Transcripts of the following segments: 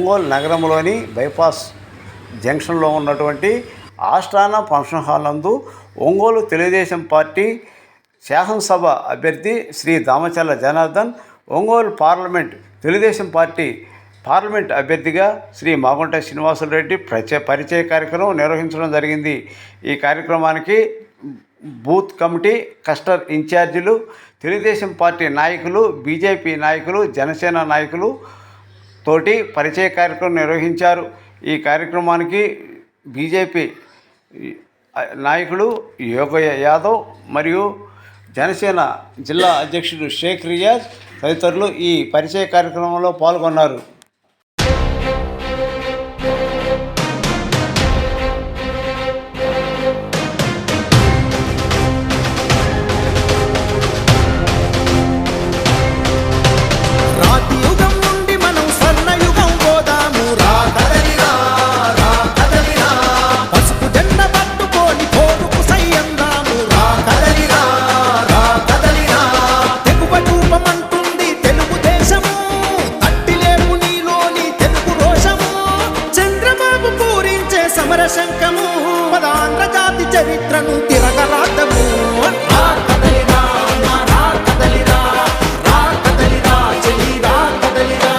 ఒంగోలు నగరంలోని బైపాస్ జంక్షన్లో ఉన్నటువంటి ఆస్థాన ఫంక్షన్ హాల్ నందు ఒంగోలు తెలుగుదేశం పార్టీ శాసనసభ అభ్యర్థి Shri Damacharla Janardhan, Ongole parliament Telugu Desam party parliament అభ్యర్థిగా శ్రీ మాగుంట శ్రీనివాసులరెడ్డి పరిచయ కార్యక్రమం నిర్వహించడం జరిగింది. ఈ కార్యక్రమానికి బూత్ కమిటీ, క్లస్టర్ ఇన్ఛార్జీలు, తెలుగుదేశం పార్టీ నాయకులు, బీజేపీ నాయకులు, జనసేన నాయకులు తోటి పరిచయ కార్యక్రమం నిర్వహించారు. ఈ కార్యక్రమానికి బీజేపీ నాయకులు యోగయ్య యాదవ్ మరియు జనసేన జిల్లా అధ్యక్షుడు షేక్ రియాజ్ తదితరులు ఈ పరిచయ కార్యక్రమంలో పాల్గొన్నారు. శంఖము పదాంధ్ర జాతి చరిత్రను తిరగరాతము కదలిరా కదలిరా కదలిరా చెలిరా కదలిరా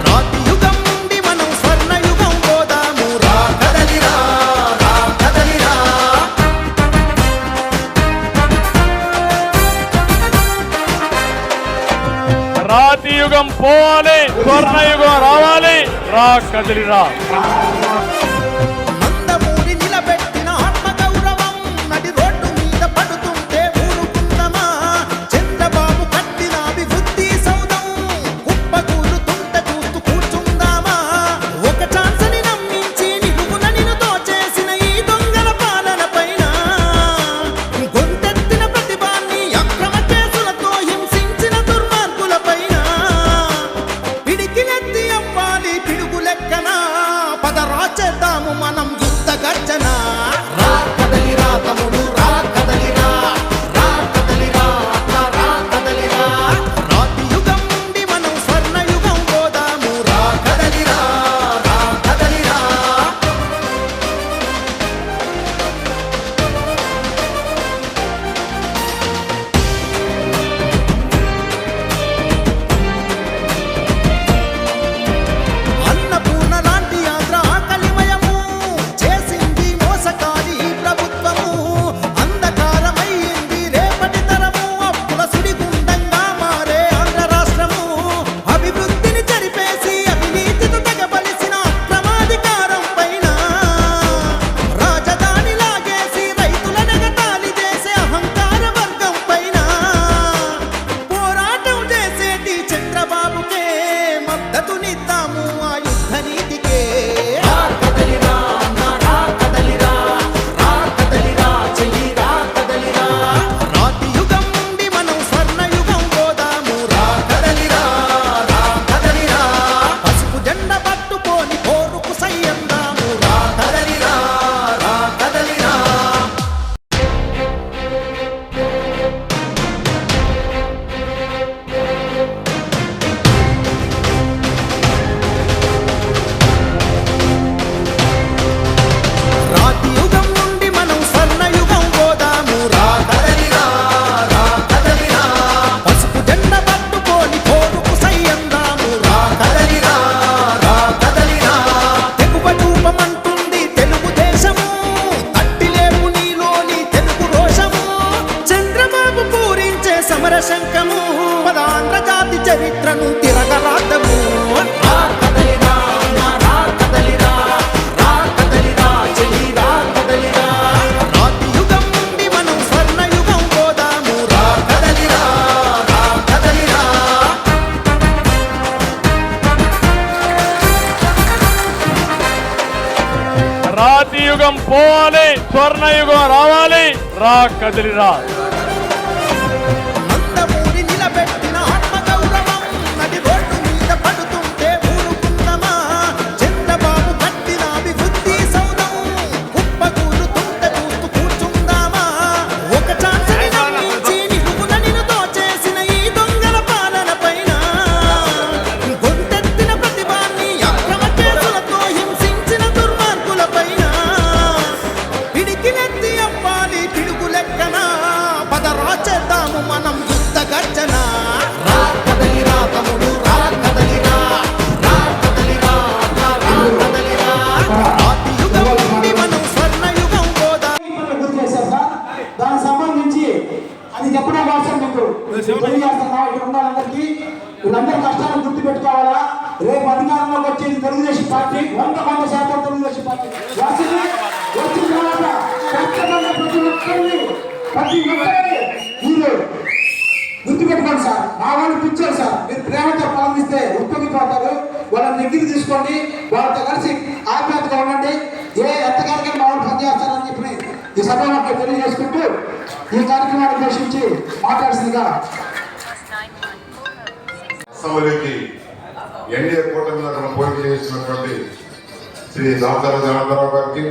రాతి యుగం నుండి మనం స్వర్ణ యుగం పోదాము కదలిరా కదలిరా రాతి యుగం పోవాలి, స్వర్ణ యుగం రావాలి, రా కదలిరా. మనం యుద్ధ గర్జన కదలిరా తమ్ముడు కదలిరా కదలిరా కదలిరా రాతి యుగం నుండి మనం స్వర్ణ యుగం పోదాము కదలిరా కదలిరా అన్నపూర్ణ లాంటి ఆంధ్ర శంఖము పదాంధ్ర జాతి చరిత్రను తిరగరాతము కదలిరా కదలిరా కదలిరా చెలిరా కదలిరా రాతి యుగం నుండి మనం స్వర్ణ యుగం పోదాము కదలిరా కదలిరా రాతి యుగం పోవాలి, స్వర్ణ యుగం రావాలి, రా కదలిరా. వీళ్ళందరూ కష్టాన్ని గుర్తుపెట్టుకోవాలా. రేపు అధికారంలోకి వచ్చేది తెలుగుదేశం పార్టీ 100% తెలుగుదేశం పార్టీ వచ్చిన తర్వాత ఖచ్చితంగా ప్రతి ఒక్కరిని మీరు గుర్తుపెట్టుకోండి సార్. మా వాళ్ళు పిచ్చారు సార్, మీరు ప్రేమతో పాలిస్తే ఉప్పొంగిపోతారు. వాళ్ళని దగ్గరికి తీసుకోండి, వాళ్ళతో కలిసి ఆప్యాయతగా ఉండండి. ఏ ఎత్తగారికైనా మా వాళ్ళు పనిచేస్తారని చెప్పి ఈ సభలో తెలియజేసుకుంటూ ఈ కార్యక్రమాన్ని ఉద్దేశించి మాట్లాడుతుందిగా అసెంబ్లీకి ఎన్డీఏ కూటమి తరఫున పోటీ చేసినటువంటి శ్రీ దామచర్ల జనార్దనరావు గారికి,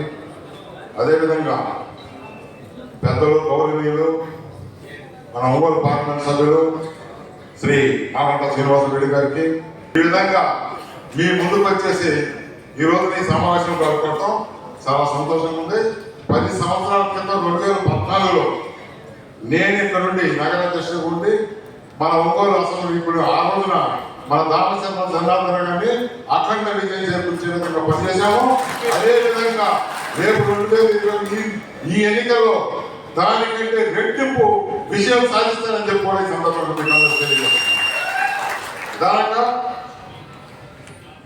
అదేవిధంగా పెద్దలు గౌరవనీయులు మన ఒంగోలు పార్లమెంట్ సభ్యులు శ్రీ మాగంట శ్రీనివాసరెడ్డి గారికి, ఈ విధంగా మీ ముందుకు వచ్చేసి ఈరోజు ఈ సమావేశం పాల్గొనడం చాలా సంతోషంగా ఉంది. 10 సంవత్సరాల క్రితం 2014లో నేను ఇక్కడ నుండి నగర అధ్యక్షుడు ఉండి మన ఒంగోలు అసెంబ్లీ ఇప్పుడు ఆ రోజున మన దామచర్ల జనార్దనరావు గారిని అఖండ విజయం చేకూర్చే విధంగా పనిచేశాము. అదేవిధంగా రేపు 2020 ఈ ఎన్నికల్లో దానికంటే రెట్టింపు విజయం సాధిస్తారని చెప్పి ఈ సందర్భంగా మీకు అందరూ తెలియజేస్తున్నాను. దానిగా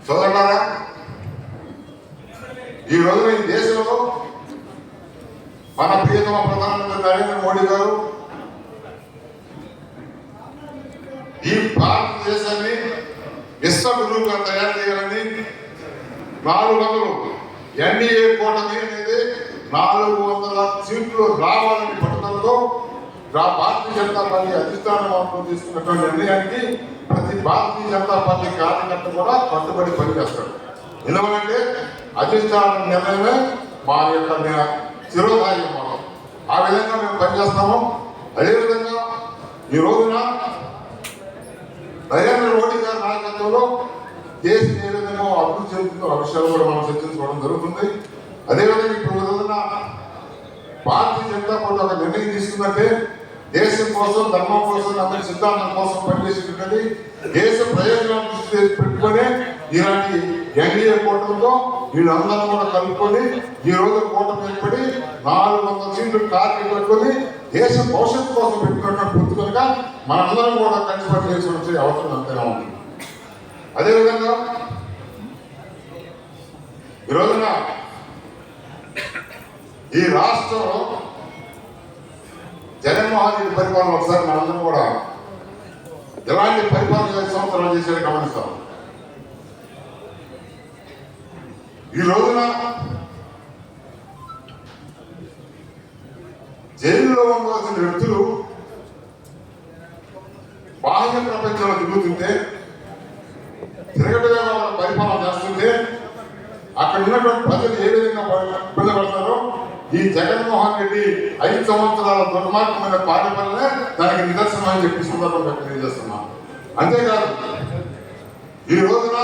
సోదరులారా, ఈ రోజున ఈ దేశంలో మన ప్రియతమ ప్రధానమంత్రి నరేంద్ర మోడీ గారు ఈ భారతదేశాన్ని విశ్వగురువుగా తయారు చేయాలని 400 ఎన్డీఏ కూటమి అనేది 400 సీట్లు రావాలని పట్టుదలతో భారతీయ జనతా పార్టీ అధిష్టానం తీసుకున్నటువంటి నిర్ణయానికి ప్రతి భారతీయ జనతా పార్టీ కార్యకర్త కూడా కట్టుబడి పనిచేస్తాడు. ఎందుకంటే అధిష్టాన నిర్ణయమే మా యొక్క శిరోధార్యం. మనం ఆ విధంగా మేము పనిచేస్తాము. అదేవిధంగా ఈ రోజున నరేంద్ర మోడీ గారి నాయకత్వంలో దేశం ఏ విధంగా అభివృద్ధి చెందుతుందో ఆ విషయాలు కూడా మనం చర్చించుకోవడం జరుగుతుంది. అదేవిధంగా ఇప్పుడు రోజున భారతీయ జనతా పార్టీ ఒక నిర్ణయం తీసుకుందంటే దేశం కోసం, ధర్మం కోసం, అందరి సిద్ధాంతం కోసం పనిచేసేటది దేశ ప్రయోజనాలు దృష్టి పెట్టుకొని ఇలాంటి ఎన్డీఏ కూటమితో వీళ్ళందరూ కూడా కలుపుకొని ఈ రోజు కూటమి ఏర్పడి 400 సీట్లు టార్గెట్ పెట్టుకొని దేశ భవిష్యత్తు కోసం పెట్టుకున్నటువంటి గుర్తు కనుక మనందరం కూడా కలిసి పనిచేసే అవసరం అంతేనా ఉంది. అదేవిధంగా ఈ రోజున ఈ రాష్ట్రంలో జగన్మోహన్ రెడ్డి పరిపాలన ఒకసారి మనందరం కూడా ఎలాంటి పరిపాలన 5 సంవత్సరాలు చేసేది గమనిస్తాం. ఈ రోజున జైలులో ఉండవలసిన వ్యక్తులు బాహ్య ప్రపంచంలో తిరుగుతుంటే తిరగటమే వాళ్ళ పరిపాలన చేస్తుంటే అక్కడ ఉన్నటువంటి ప్రజలు ఏ విధంగా ఇబ్బందిపడతారో ఈ జగన్మోహన్ రెడ్డి 5 సంవత్సరాల దుర్మార్గమైన పాలనే దానికి నిదర్శనం అని చెప్పి సందర్భంగా తెలియజేస్తున్నాం. అంతేకాదు ఈ రోజున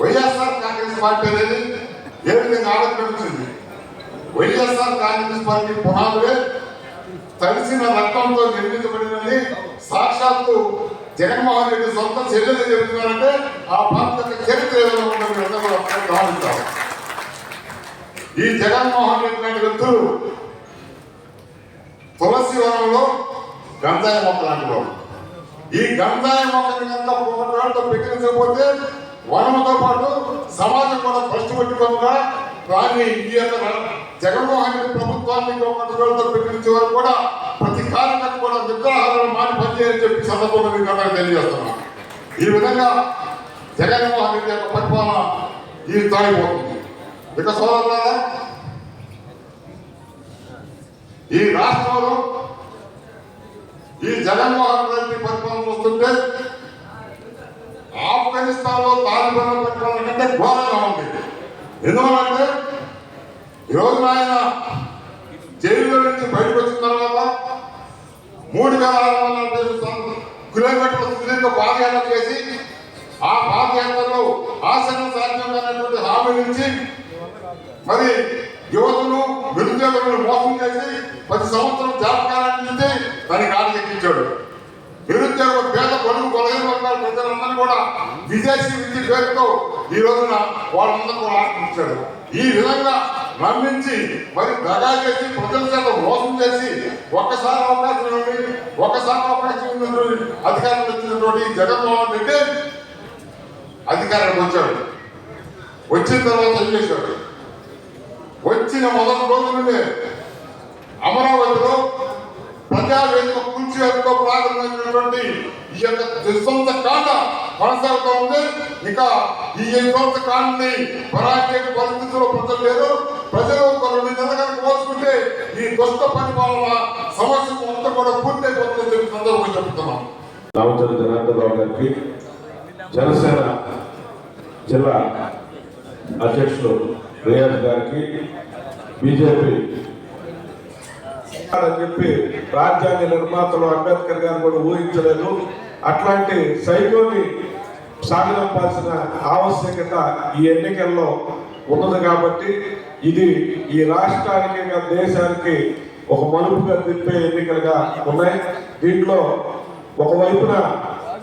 వైఎస్ఆర్ కాంగ్రెస్ పార్టీ అనేది ఏ విధంగా ఆవిర్భవించింది. వైఎస్ఆర్ కాంగ్రెస్ పార్టీ పునాదులే తడిసిన రక్తంతో నిర్మించబడినది సాక్షాత్తు జగన్మోహన్ రెడ్డి సొంత చెల్లెలు చెబుతున్నారంటే ఆ పార్టీ యొక్క చరిత్ర ఏదైనా ఉందని గమనించాలి. ఈ జగన్మోహన్ రెడ్డి లాంటి వ్యక్తులు తులసి వనంలో గంజాయి మొక్క లాంటి వాడు. ఈ గంజాయి మొక్కని కనుక ఒకటితో పెట్టించకపోతే వనంతో పాటు సమాజం కూడా భ్రష్టు పెట్టుకోగా దాన్ని ఈ యొక్క జగన్మోహన్ రెడ్డి ప్రభుత్వాన్ని ఒకటితో పెట్టించే వరకు కూడా ప్రతి కార్యకర్త కూడా విగ్రహాలను మాని పనిచేయాలని చెప్పి సందర్భంగా మీకు అందరికీ తెలియజేస్తున్నాం. ఈ విధంగా జగన్మోహన్ రెడ్డి యొక్క పరిపాలన ఈ తాగిపోతుంది. ఇక సోదరులారా, ఈ రాష్ట్రంలో ఈ జగన్మోహన్ రెడ్డి పరిపాలన చూస్తుంటే ఆఫ్ఘనిస్తాన్ లో తాలిబాన్ పరిపాలన కంటే ఘోరంగా ఉంది. ఎందువల్లంటే ఈరోజు ఆయన జైల్లో నుంచి బయటకు వచ్చిన తర్వాత 3,640 కిలోమీటర్ల సుదీర్ఘ పాదయాత్ర చేసి ఆ పాదయాత్రలో ఆశయం సాధ్యమైనటువంటి హామీ నుంచి మరి యువతులు నిరుద్యోగులను మోసం చేసి 10 సంవత్సరం జాబకాలాన్ని ఇచ్చి దానికి ఆటకెక్కించాడు. నిరుద్యోగ పేద కొడుకు కొలైన వర్గాల ప్రజలందరూ కూడా విదేశీ విద్య పేరుతో ఈ రోజున వాళ్ళందరూ కూడా ఆటకించాడు. ఈ విధంగా నమ్మించి మరి దగా చేసి ప్రజల చేత మోసం చేసి ఒకసారి అవకాశం అధికారం వచ్చినటువంటి జగన్మోహన్ రెడ్డి అధికారానికి వచ్చాడు. వచ్చిన తర్వాత ఏం చేశాడు? వచ్చిన మొదటి రోజు నుండి అమరావతిలో ప్రజావేదిక కూల్చివేతతో ప్రారంభమైనటువంటి ఈ యొక్క దుస్సంత కాండ కొనసాగుతూ ఉంది. ఇక ఈ దుస్సంత కాండని పరాజయ పరిస్థితుల్లో ప్రజలు లేరు. ప్రజలు ఒక 2 నెలలు కనుక పోల్చుకుంటే ఈ దుష్ట పరిపాలన సమస్య మొత్తం కూడా పూర్తయిపోతుందని చెప్పి సందర్భంగా చెప్తున్నాం. దామచర్ల జనార్దన్ రావు గారికి, జనసేన జిల్లా అధ్యక్షులు రియాజ్ గారికి, బీజేపీ అని చెప్పి రాజ్యాంగ నిర్మాతలు అంబేద్కర్ గారు కూడా ఊహించలేదు. అట్లాంటి సైకోని సాగనంపాల్సిన ఆవశ్యకత ఈ ఎన్నికల్లో ఉన్నది కాబట్టి ఇది ఈ రాష్ట్రానికి దేశానికి ఒక మలుపుగా తిప్పే ఎన్నికలుగా ఉన్నాయి. దీంట్లో ఒకవైపున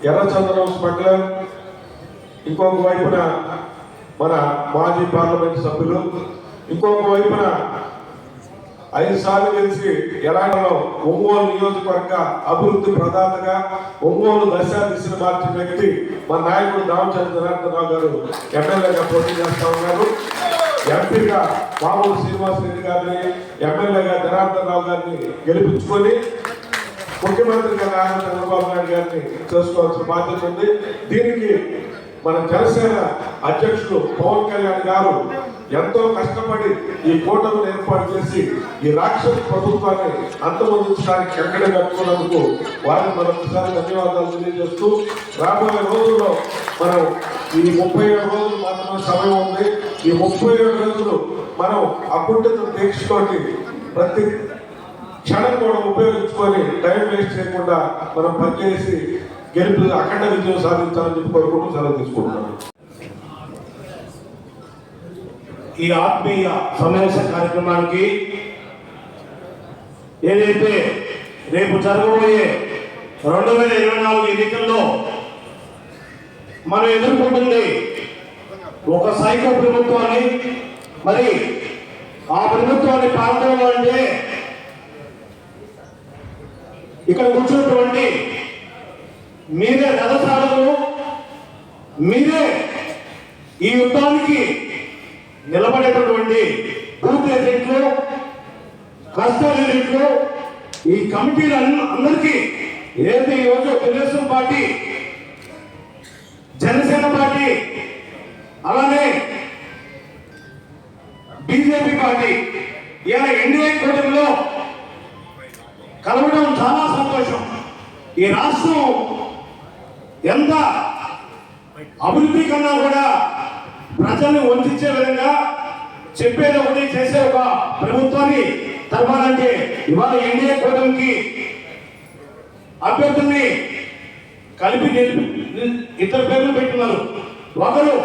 ఎర్రచందనం స్మగ్లర్, ఇంకొక వైపున మన మాజీ పార్లమెంట్ సభ్యులు, ఇంకొక వైపున 5 సార్లు గెలిచి ఎలాగలో ఒంగోలు నియోజకవర్గ అభివృద్ధి ప్రదాతగా ఒంగోలు దిశను మార్చిన వ్యక్తి మన నాయకుడు దామచర్ల జనార్దన్ రావు గారు ఎమ్మెల్యేగా పోటీ చేస్తా ఉన్నారు. ఎంపీగా మామూలు శ్రీనివాసరెడ్డి గారిని, ఎమ్మెల్యేగా జనార్దన్ రావు గారిని గెలిపించుకొని ముఖ్యమంత్రిగా నారా చంద్రబాబు నాయుడు గారిని చేసుకోవాల్సిన బాధ్యత ఉంది. దీనికి మన జనసేన అధ్యక్షుడు పవన్ కళ్యాణ్ గారు ఎంతో కష్టపడి ఈ కూటమిని ఏర్పాటు చేసి ఈ రాక్షస ప్రభుత్వాన్ని అంతమొందించడానికి ఎక్కడ కట్టుకున్నందుకు వారిని మరొకసారి ధన్యవాదాలు తెలియజేస్తూ, రాబోయే రోజుల్లో మనం ఈ 37 రోజులు మాత్రమే సమయం ఉంది. ఈ 37 రోజులు మనం అకుంఠిత దీక్షతోటి ప్రతి క్షణం కూడా ఉపయోగించుకొని టైం వేస్ట్ చేయకుండా మనం పనిచేసి గెలుపు అఖండ విజయం సాధించాలని చెప్పి కోరుకుంటూ సెలవు తీసుకుంటున్నాను. ఈ ఆత్మీయ సమావేశ కార్యక్రమానికి ఏదైతే రేపు జరగబోయే 2024 ఎన్నికల్లో మనం ఎదుర్కొంటుంది ఒక సైకో ప్రభుత్వాన్ని. మరి ఆ ప్రభుత్వాన్ని పాల్గొనడం అంటే ఇక్కడ కూర్చున్నటువంటి మీరే రథసారథులు, మీరే ఈ యుద్ధానికి నిలబడేటటువంటి బూత్ ఏజెంట్లు, కష్టాలు ఏజెంట్లు, ఈ కమిటీలు అందరికీ ఏదైతే ఈరోజు తెలుగుదేశం పార్టీ, జనసేన పార్టీ, అలానే బీజేపీ పార్టీ ఇలా ఎన్డీఏ కూటమిలో కలవడం చాలా సంతోషం. ఈ రాష్ట్రం ఎంత అభివృద్ధి కన్నా కూడా ప్రజల్ని వంచే విధంగా చెప్పేది ఒకటి చేసే ఒక ప్రభుత్వాన్ని తరపాలంటే ఇవాళ ఎన్డీఏ కూటమికి అభ్యర్థుల్ని కలిపి 2 పేర్లు పెట్టున్నారు. ఒకరు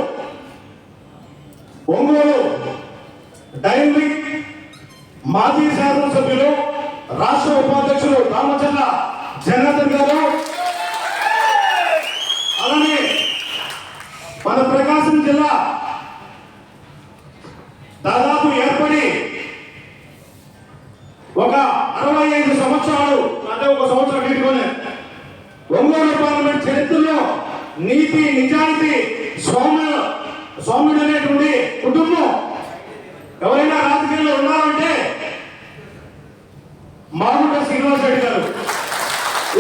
ఒంగోలు డైనమిక్ మాజీ శాసనసభ్యులు, రాష్ట్ర ఉపాధ్యక్షులు దామచర్ల జనార్దన్ గారు, అలానే మన ప్రకాశం జిల్లా దాదాపు ఏర్పడి ఒక 65 సంవత్సరాలు, అంటే 1 సంవత్సరం వీటిలోనే ఒంగోలు పార్లమెంట్ చరిత్రలో నీతి, నిజాయితీ, సౌమ్యుడు అనేటువంటి కుటుంబం ఎవరైనా రాజకీయాల్లో ఉన్నారంటే మాగుంట శ్రీనివాసరెడ్డి గారు.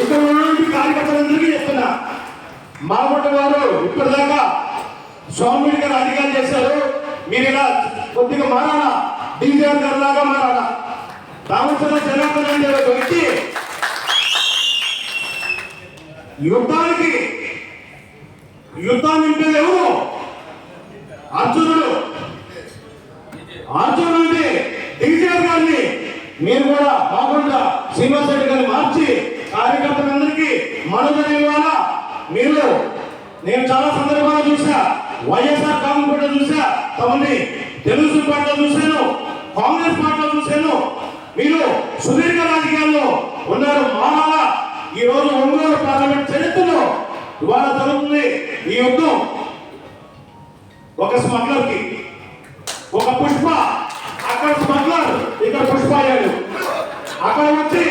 ఇక్కడ ఉన్నటువంటి కార్యకర్తలందరికీ చెప్తున్నా, మాగుంట వారు ఇప్పటిదాకా సౌమ్యుడి గారు అధికారం చేశారు. మీరు ఇలా కొద్దిగా మారాలా, డీజీఆర్ గారు లాగా మారాలా. దామచర్ల జనార్దన్ అనే ఒక వ్యక్తి యుద్ధాన్ని నింపేది ఎవరు? అర్జునుడు. అర్జునుడు అంటే డీజీఆర్ గారిని మీరు కూడా కాకుండా శ్రీనివాసరెడ్డి గారిని మార్చి కార్యకర్తలందరికీ మనుగడ ఇవ్వాలా. మీరు నేను చాలా సందర్భాలు చూసా, వైఎస్ఆర్ కాంగ్రెస్ పార్టీలో చూసా, తమని తెలుగుదేశం పార్టీలో చూశాను, కాంగ్రెస్ పార్టీలో చూశాను. మీరు సుదీర్ఘ రాజకీయాల్లో ఉన్నారు. మానాలా ఈ రోజు ఒంగోలు పార్లమెంట్ చరిత్రలో ఇవాళ జరుగుతుంది ఈ యుద్ధం. ఒక స్మగ్లర్ కి ఒక పుష్ప, అక్కడ స్మగ్లర్, ఇక్కడ పుష్ప అయ్యాడు. అక్కడ వచ్చి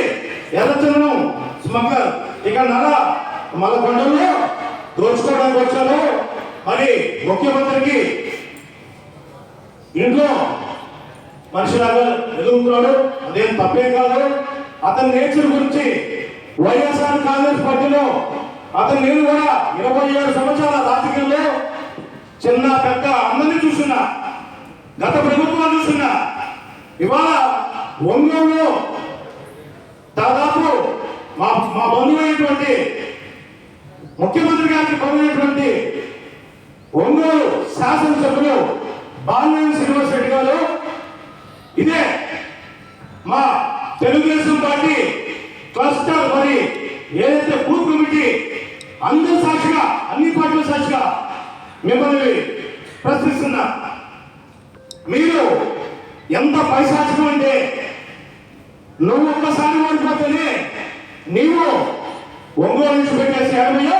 ఎర్రచందనం స్మగ్లర్, ఇక్కడ మన కొండల్లో దోచుకోవడానికి వచ్చారు. మరి ముఖ్యమంత్రికి ఇంట్లో మనిషిలాగా ఎదుగుతున్నాడు, అదేం తప్పేం కాదు. అతని నేచర్ గురించి వైఎస్ఆర్ కాంగ్రెస్ పార్టీలో నేను కూడా 27 సంవత్సరాల రాజకీయంలో చిన్న పెద్ద అందరినీ చూస్తున్నా, గత ప్రభుత్వాన్ని చూస్తున్నా. ఇవాళ ఒంగోలులో దాదాపు మా బంధువైనటువంటి ముఖ్యమంత్రి గారికి బంధువైనటువంటి ఒంగోలు శాసనసభ్యులు బాలినేని శ్రీనివాస్ రెడ్డి గారు ఇదే మా తెలుగుదేశం పార్టీ క్లస్టర్ మరి ఏదైతే బూత్ కమిటీ అందరూ సాక్షిగా, అన్ని పార్టీల సాక్షిగా మిమ్మల్ని ప్రశ్నిస్తున్నా. మీరు ఎంత పైశాచికం అంటే నువ్వు ఒక్కసారి ఓడిపోతేనే నీవు ఒంగోలు నుంచి పెట్టేసి అడవిలో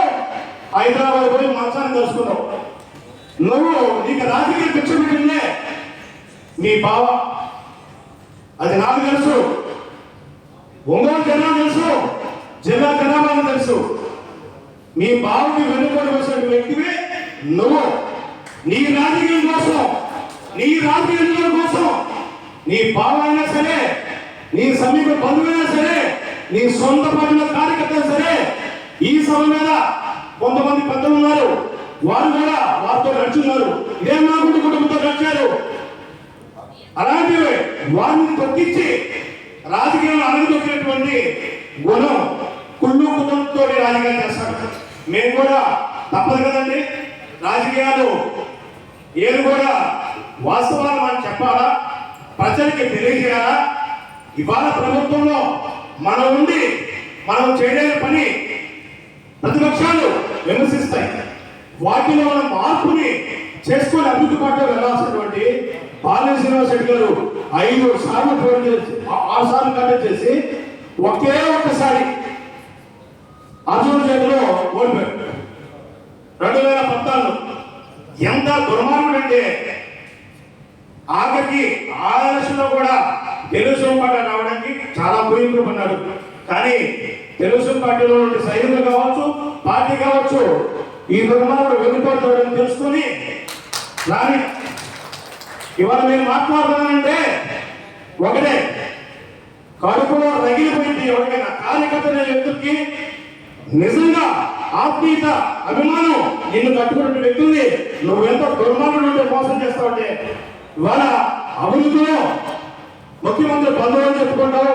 హైదరాబాద్ పోయి మంచాన్ని తెలుసుకున్నావు. నీకు రాజకీయ భిక్ష పెట్టిందే మీ బావ, అది నాకు తెలుసు, ఒంగోలు జనాలు తెలుసు, జిల్లా జనాభా తెలుసు. మీ బావకి వెనుకోడి వచ్చిన వ్యక్తివి నువ్వు. నీ రాజకీయం కోసం, నీ రాజకీయం కోసం నీ బావ అయినా సరే, నీ సమీప బంధువైనా సరే, నీ సొంత పార్టీలో కార్యకర్తలు సరే, ఈ సభ మీద కొంతమంది పెద్దలు ఉన్నారు, వారు కూడా వారితో నడుచున్నారు. ఇదే మా కుటుంబంతో నడిచారు. అలాంటివి వారిని తొక్కించి రాజకీయంలో అణగదొక్కినటువంటి గుణం కుటుంబంతో రాజకీయాలు చేస్తారు. మేము కూడా తప్పదు కదండి. రాజకీయాలు ఏది కూడా వాస్తవాలు మనం చెప్పాలా, ప్రజలకి తెలియజేయాలా. ఇవాళ ప్రభుత్వంలో మనం ఉండి మనం చేయలేని పని ప్రతిపక్షాలు విమర్శిస్తాయి. వాటిలో మనం మార్పుని చేసుకొని అభివృద్ధి పాటలో వెళ్ళాల్సినటువంటి బాలినేని శ్రీనివాస్ రెడ్డి గారు 5 సార్లు పోటీ చేసి 6 సార్లు కంటెస్ట్ చేసి ఒకే ఒక్కసారి అర్జున్ చేతిలో ఓడిపోయారు 2014. ఎంత దుర్మార్గుడు అంటే ఆఖరికి ఆ ఎలక్షన్లో కూడా తెలుగుదేశం పార్టీ రావడానికి చాలా పూయింపులు పడ్డాడు. కానీ తెలుగుదేశం పార్టీలో ఉండే సైనికులు కావచ్చు, పార్టీ కావచ్చు, ఈ దుర్మార్గుడు వెళ్ళిపోతాడని తెలుసుకొని రాని ఇవాళ నేను మాట్లాడుతున్నానంటే ఒకటే, కడుపులో రగిలిపోయింది ఎవరికైనా కార్యకర్తల వ్యక్తులకి నిజంగా ఆత్మీయత, అభిమానం నిన్ను కట్టుకున్న వ్యక్తుల్ని నువ్వు ఎంత దుర్మార్గుడు ఉంటే మోసం చేస్తావంటే, ఇవాళ అభివృద్ధిలో ముఖ్యమంత్రి బంధువులు చెప్పుకుంటావు.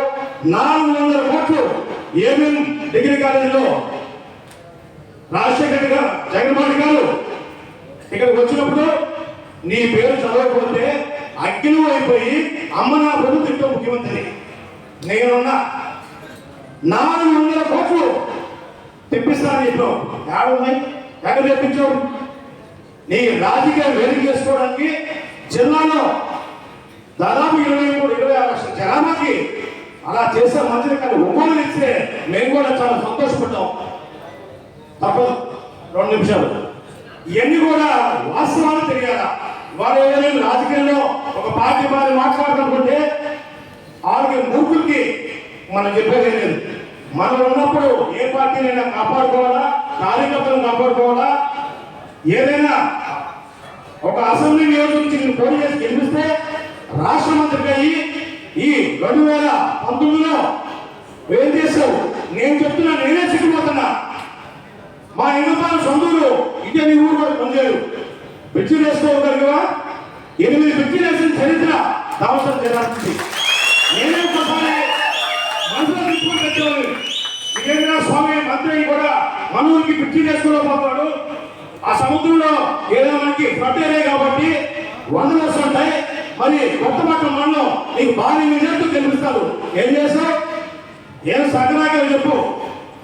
400 కోట్లు ఏబిఎం డిగ్రీ కాలేజీలో రాజశేఖర్ గారు, జగన్మోహన్ గారు ఇక్కడికి వచ్చినప్పుడు నీ పేరు చదవకపోతే అగ్ని అయిపోయి అమ్మ నా ప్రభుత్వం ముఖ్యమంత్రి నేనున్నా 400 కోట్లు తెప్పిస్తాను చెప్పావు. ఏడున్నాయి, ఎక్కడ తెప్పించావు? నీ రాజకీయ వేదిక చేసుకోవడానికి జిల్లాలో దాదాపు 23-26 లక్షల జనాభాకి అలా చేసే మంచిది. కానీ ఒంగోలు ఇస్తే మేము కూడా చాలా సంతోషపడ్డాం. తప్పదు 2 నిమిషాలు. ఇవన్నీ కూడా వాస్తవాలు తెలియాలా. వారు ఏదైనా రాజకీయాల్లో ఒక పార్టీ వారిని మాట్లాడాలనుకుంటే వాళ్ళకి మూర్ఖులకి మనం చెప్పేది లేదు. మనం ఉన్నప్పుడు ఏ పార్టీనైనా కాపాడుకోవాలా, కార్యకర్తలను కాపాడుకోవాలా. ఏదైనా ఒక అసెంబ్లీ నియోజకవర్గం పోటీ చేసి గెలిపిస్తే రాష్ట్ర మంత్రి అయ్యి ఈ 2019లో ఏం చేశావు? నేను చెప్తున్నా, నేనే సిగ్గుపోతున్నా. మా ఇంద్రపాల సొంతూరు ఇదే నీ ఊరు కూడా పనిచేయరు. పిచ్చిలు వేసుకోగలిగా 8 పిచ్చిలు వేసిన చరిత్ర దావసం చేయాల్సింది. నేనే ఒకసారి మనసులో తీసుకొని వచ్చేవాళ్ళు. విజేంద్ర స్వామి మంత్రి కూడా మన ఊరికి పిచ్చిలు వేసుకోలేకపోతాడు. ఆ సముద్రంలో ఏదో మనకి ఫ్లడ్ కాబట్టి 100 వస్తుంటాయి. మరి కొత్త పట్ల మనలో నీకు భారీ విజయంతో గెలిపిస్తారు. ఏం చేస్తావు? ఏం సగనాగా చెప్పు.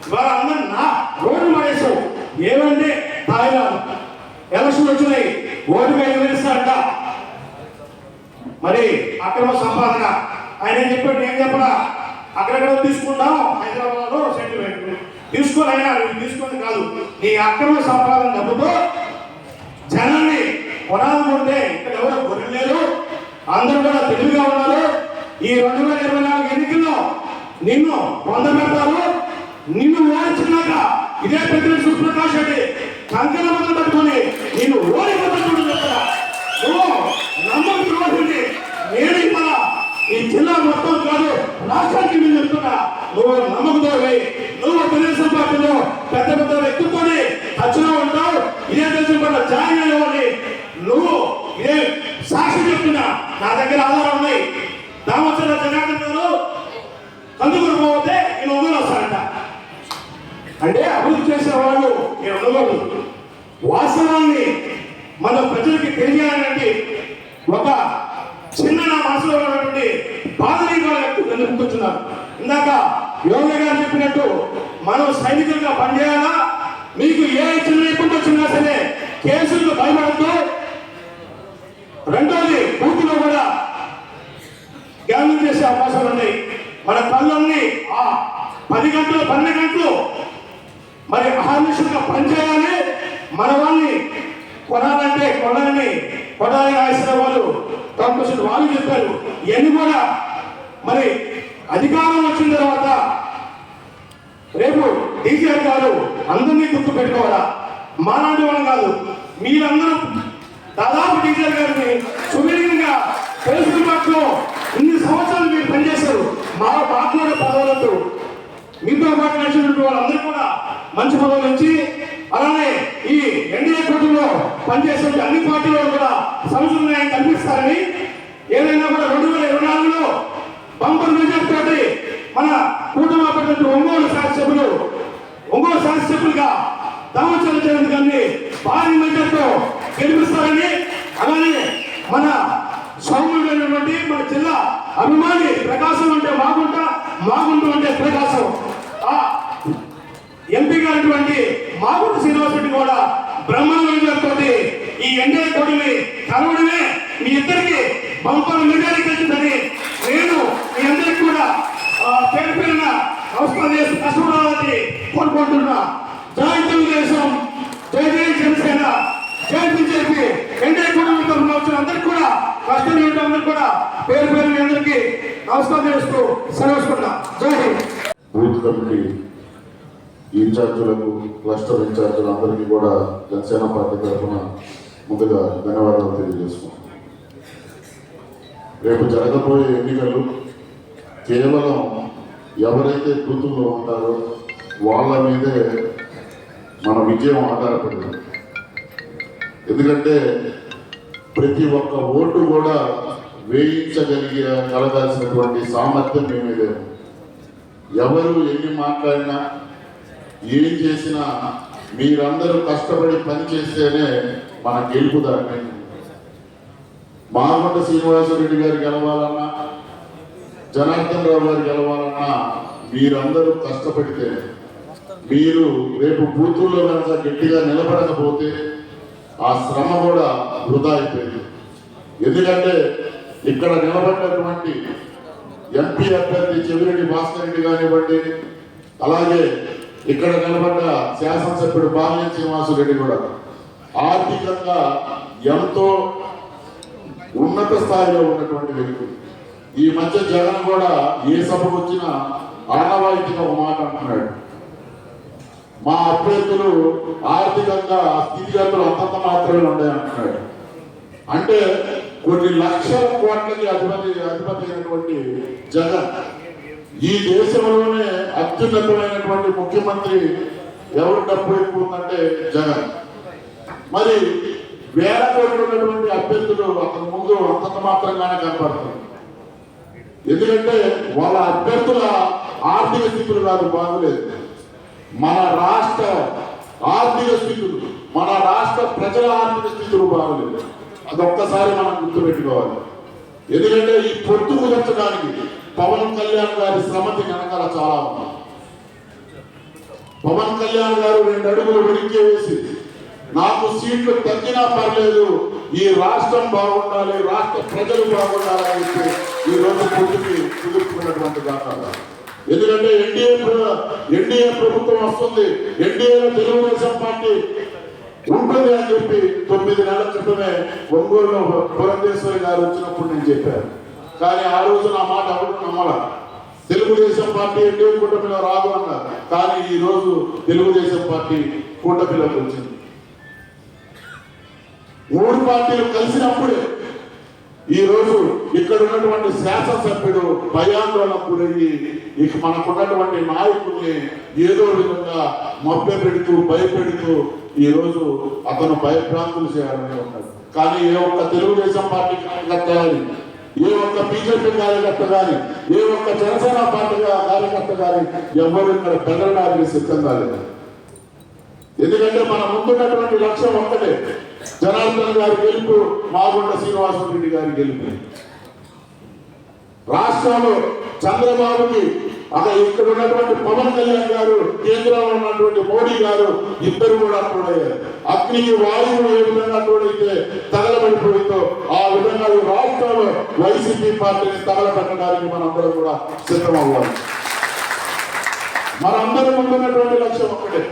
ఇవాళ అందరూ నా రోడ్డు పడేసావు. ఏమంటే తాయిలాలు ఎలక్షన్ వచ్చినాయి, ఓటుగా ఎదిరిస్తారట. మరి అక్రమ సంపాదన ఆయన ఏం చెప్పాడు, నేను చెప్పడా? అక్కడెక్కడ తీసుకున్నాం హైదరాబాద్ లో సెంటిమెంట్ తీసుకొని, అయినా తీసుకొని కాదు, నీ అక్రమ సంపాదన డబ్బుతో జనాన్ని కొనాలనుకుంటే ఇక్కడ ఎవరో గొర్రెలు అందరూ కూడా తెలివిగా ఉన్నారు. ఈ 2024 ఎన్నికల్లో నిన్ను పొందబెడతారు. నిన్ను ఓడించినాక ఇదే పెద్ద సుప్రకాష్ రెడ్డి కంకణ మొదలు పట్టుకొని నేను ఓడిపోతాను చెప్తా. నువ్వు నమ్మకం ద్రోహింది. నేను ఇవాళ ఈ జిల్లా మొత్తం కాదు రాష్ట్రానికి నేను చెప్తున్నా, నువ్వు నమ్మకం ద్రోహి. నువ్వు తెలుగుదేశం పార్టీలో పెద్ద పెద్ద వ్యక్తులతోనే టచ్లో ఉంటావు. ఇదే దేశం పట్ల జాయిన్ అయ్యేవాడిని నువ్వు. ఇదే సాక్షి చెప్తున్నా, నా దగ్గర ఆధారం ఉన్నాయి. దామోచర్ల జనార్దన్ గారు కందుకూరు పోతే నేను ఒంగోలు వస్తానంట. అంటే అభివృద్ధి చేసే వాళ్ళు నేను ఒంగోలు. వాస్తవాన్ని మన ప్రజలకి తెలియాలంటే ఒక చిన్న నా మనసులో ఉన్నటువంటి బాధని కూర్చున్నారు. ఇందాక యోగి గారు చెప్పినట్టు మనం సైనికులుగా పనిచేయాలా. మీకు ఏ చిన్న ఇబ్బంది వచ్చినా సరే కేసులకు భయపడద్దు. రెండోది పూర్తిలో కూడా గ్యామింగ్ చేసే అవకాశాలు ఉన్నాయి. మన కళ్ళన్నీ 10 గంటలు 12 గంటలు మరి అహర్నిశలుగా పనిచేయాలి. మన వాళ్ళని కొనాలంటే కొడాలి రాసిన వాళ్ళు కాంపిటీషన్ వాళ్ళు చెప్పారు. ఇవన్నీ కూడా మరి అధికారం వచ్చిన తర్వాత రేపు డీజీఆర్ గారు అందరినీ గుర్తు పెట్టుకోవాలా. మాలాంటి వాళ్ళు కాదు, మీరందరూ దాదాపు డీజీఆర్ గారిని సుదీర్ఘంగా తెలుసుకున్నట్లు ఇన్ని సంవత్సరాలు మీరు పనిచేశారు. మా పార్టీలో పదవులతో మీతో పాటు నడిచినటువంటి వాళ్ళందరూ కూడా మంచి పదవులు నుంచి, అలానే ఈ ఎన్డీఏ కూటమిలో పనిచేసే అన్ని పార్టీలో కూడా సమస్యలు న్యాయం కల్పిస్తారని, ఏదైనా కూడా 2024లో బంపర్ మెజార్టీ తోటి మన కూటమి అప్పటి ఒంగోలు శాసనసభ్యులుగా దామోచర్ల జనార్దన్ గారిని భారీ మెజార్టీతో గెలిపిస్తారని, అలానే మన సౌమ్యుడైనటువంటి మన జిల్లా అభిమాని ప్రకాశం అంటే మాగుంట అంటే ప్రకాశం ఎంపీ గారిటువంటి మాగుంట శ్రీనివాస్ రెడ్డి కూడా బ్రహ్మాండంతో ఈ ఎన్డీఏ కూటమి కలవడమే మీ ఇద్దరికి బంపర్ మెజారిటీ కలిసిందని నేను మీ అందరికి కూడా పేరు పేరున నమస్కారం చేసి కష్టపడాలని కోరుకుంటున్నా. జై తెలుగుదేశం, జై జనసేన, జై బీజేపీ. ఎన్డీఏ కూటమి తరఫున వచ్చిన అందరికి కూడా కష్టం అందరికి కూడా పేరు పేరు మీ అందరికీ నమస్కారం చేస్తూ సెలవుకుంటున్నా. జై హింద్. బూత్ కమిటీ ఇన్ఛార్జీలకు, క్లస్టర్ ఇన్ఛార్జీలు అందరికీ కూడా జనసేన పార్టీ తరఫున ముందుగా ధన్యవాదాలు తెలియజేసుకుంటాం. రేపు జరగబోయే ఎన్నికలు కేవలం ఎవరైతే బూతుల్లో ఉంటారో వాళ్ళ మీదే మన విజయం ఆధారపడింది. ఎందుకంటే ప్రతి ఒక్క ఓటు కూడా కలగాల్సినటువంటి సామర్థ్యం మేమేదే. ఎవరు ఎన్ని మాట్లాడినా ఏం చేసినా మీరందరూ కష్టపడి పని చేస్తేనే మన గెలుపుదాన్ని. మాగుంట శ్రీనివాసరెడ్డి గారు గెలవాలన్నా, జనార్దన్ రావు గారు గెలవాలన్నా మీరందరూ కష్టపడితే, మీరు రేపు బూతుల్లో కనుక గట్టిగా నిలబడకపోతే ఆ శ్రమ కూడా వృధా అయిపోయింది. ఎందుకంటే ఇక్కడ నిలబడినటువంటి ఎంపీ అభ్యర్థి చెవిరెడ్డి భాస్కర్ రెడ్డి కానివ్వండి, అలాగే ఇక్కడ నిలబడ్డ శాసనసభ్యుడు బాలినేని శ్రీనివాసరెడ్డి కూడా ఆర్థికంగా ఎంతో ఉన్నత స్థాయిలో ఉన్నటువంటి వ్యక్తులు. ఈ మధ్య జగన్ కూడా ఏ సభకు వచ్చినా ఆనవాయితీగా ఒక మాట అంటున్నాడు, మా అభ్యర్థులు ఆర్థికంగా స్థితిగతులు అంతంత మాత్రమే ఉన్నాయి అంటున్నాడు. అంటే కొన్ని లక్షల కోట్లకి అధిపతి అయినటువంటి జగన్ ఈ దేశంలోనే అత్యున్నతమైనటువంటి ముఖ్యమంత్రి ఎవరు డబ్బు ఎక్కువ ఉందంటే జగన్. మరి వేల కోట్లు ఉన్నటువంటి అభ్యర్థులు అతని ముందు అంతంత మాత్రంగానే కనపడుతుంది. ఎందుకంటే వాళ్ళ అభ్యర్థుల ఆర్థిక స్థితులు కాదు బాగులేదు, మన రాష్ట్ర ఆర్థిక స్థితులు, మన రాష్ట్ర ప్రజల ఆర్థిక స్థితులు బాగలేదు. అదొక్కసారి మనం గుర్తుపెట్టుకోవాలి. ఎందుకంటే ఈ పొత్తు కుదర్చడానికి పవన్ కళ్యాణ్ గారి శ్రమతి వెనకాల చాలా ఉంది. పవన్ కళ్యాణ్ గారు 2 అడుగులు వెనక్కి వేసి నాకు సీట్లు తగ్గినా పర్లేదు, ఈ రాష్ట్రం బాగుండాలి, రాష్ట్ర ప్రజలు బాగుండాలని చెప్పి ఈ రోజు పొత్తుకి కుదుర్చుకున్నటువంటి దాఖలా. ఎందుకంటే ఎన్డీఏ ప్రభుత్వం వస్తుంది, ఎన్డీఏలో తెలుగుదేశం పార్టీ ఉంటుంది అని చెప్పి 9 నెలల క్రితమే ఒంగోలులో పురంధేశ్వరి గారు వచ్చినప్పుడు నేను చెప్పాను. కానీ ఆ రోజు నా మాట ఎవరు నమ్మాల. తెలుగుదేశం పార్టీ ఎన్డీఏ కూటమిలో రాదు అన్నారు, కానీ ఈ రోజు తెలుగుదేశం పార్టీ కూటమిలోకి వచ్చింది. 3 పార్టీలు కలిసినప్పుడే ఈ రోజు ఇక్కడ ఉన్నటువంటి శాసనసభ్యుడు భయాందోళనకు గురయ్యి ఇక మనకున్నటువంటి నాయకుల్ని ఏదో విధంగా మభ్యపెడుతూ భయపెడుతూ ఈ రోజు అతను భయభ్రాంతులు చేయాలని ఉంటాడు. కానీ ఏ ఒక్క తెలుగుదేశం పార్టీ కార్యకర్త కానీ, ఏ ఒక్క బీజేపీ కార్యకర్త కానీ, ఏ ఒక్క జనసేన పార్టీ కార్యకర్త కానీ ఎవరు ఇక్కడ బెదరడానికి సిద్ధంగా లేదు. ఎందుకంటే మన ముందున్నటువంటి లక్ష్యం ఒక్కటే, జనార్దన్ గారి గెలుపు, మాగుంట శ్రీనివాసరెడ్డి గారి గెలుపు. రాష్ట్రంలో చంద్రబాబుకి ఇక్కడ ఉన్నటువంటి పవన్ కళ్యాణ్ గారు, కేంద్రంలో ఉన్నటువంటి మోడీ గారు ఇద్దరు కూడా తోడయ్యారు. అగ్నికి వాయువు ఏ విధంగా తోడైతే తగలబడిపోయిందో ఆ విధంగా ఈ రాష్ట్రంలో వైసీపీ పార్టీని తగలబెట్టడానికి మనందరం కూడా సిద్ధం అవ్వాలి. మనందరం ముందున్నటువంటి లక్ష్యం ఒక్కటే,